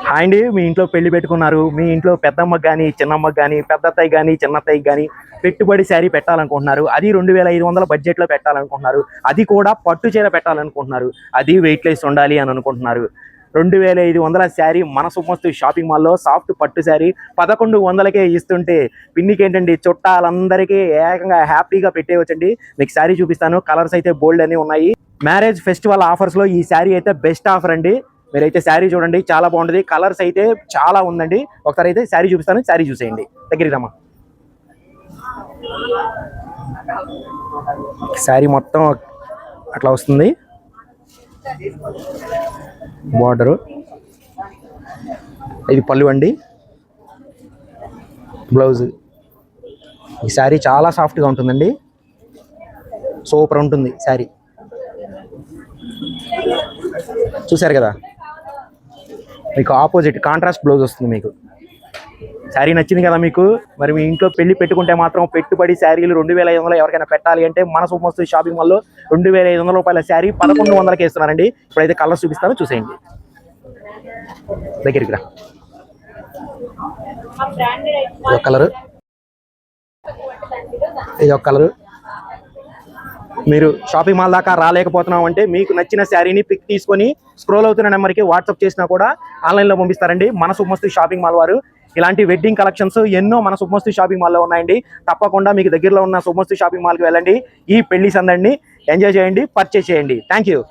Hi అండి, మీ ఇంట్లో పెళ్లి పెట్టుకున్నారు. మీ ఇంట్లో పెద్దమ్మకి కానీ చిన్నమ్మకి కానీ పెద్దత్తయ్య కానీ చిన్నత్తయ్యకి కానీ పెట్టుబడి శారీ పెట్టాలనుకుంటున్నారు. అది 2500 బడ్జెట్లో పెట్టాలనుకుంటున్నారు. అది కూడా పట్టు చీర పెట్టాలనుకుంటున్నారు. అది వెయిట్లెస్ ఉండాలి అని అనుకుంటున్నారు. 2500 శారీ మన సుమస్తు షాపింగ్ మాల్లో సాఫ్ట్ పట్టు శారీ 1100కే ఇస్తుంటే పిన్నికి ఏంటండి, చుట్టాలందరికీ ఏకంగా హ్యాపీగా పెట్టేయవచ్చండి. మీకు శారీ చూపిస్తాను. కలర్స్ అయితే బోల్డ్ అన్నీ ఉన్నాయి. మ్యారేజ్ ఫెస్టివల్ ఆఫర్స్లో ఈ శారీ అయితే బెస్ట్ ఆఫర్ అండి. మీరైతే శారీ చూడండి, చాలా బాగుంటుంది. కలర్స్ అయితే చాలా ఉందండి. ఒకసారి అయితే శారీ చూపిస్తాను, శారీ చూసేయండి. దగ్గరికి రమ్మా. శారీ మొత్తం అట్లా వస్తుంది. బార్డరు ఇది పళ్ళు అండి. బ్లౌజ్. ఈ శారీ చాలా సాఫ్ట్గా ఉంటుందండి. సూపర్ ఉంటుంది శారీ. చూసారు కదా, మీకు ఆపోజిట్ కాంట్రాస్ట్ బ్లౌజ్ వస్తుంది. మీకు శారీ నచ్చింది కదా మీకు? మరి మీ ఇంట్లో పెళ్లి పెట్టుకుంటే మాత్రం పెట్టుబడి శారీలు 2500 ఎవరికైనా పెట్టాలి అంటే మన సుమస్తు షాపింగ్ మాల్లో 2500 రూపాయల శారీ 1100కే ఇస్తున్నారండి. ఇప్పుడైతే కలర్స్ చూపిస్తాను, చూసేయండి. దగ్గరికి రా. ఇది ఒక కలరు, ఇది ఒక కలరు. మీరు షాపింగ్ మాల్ దాకా రాలేకపోతున్నాం అంటే మీకు నచ్చిన శారీని పిక్ తీసుకొని స్క్రోల్ అవుతున్న నెంబర్కి వాట్సాప్ చేసినా కూడా ఆన్లైన్లో పంపిస్తారండి మన సుమస్తు షాపింగ్ మాల్ వారు. ఇలాంటి వెడ్డింగ్ కలెక్షన్స్ ఎన్నో మన సుమస్తు షాపింగ్ మాల్లో ఉన్నాయండి. తప్పకుండా మీకు దగ్గరలో ఉన్న సుమస్తు షాపింగ్ మాల్కి వెళ్ళండి. ఈ పెళ్లి సందడిని ఎంజాయ్ చేయండి, పర్చేస్ చేయండి. Thank you.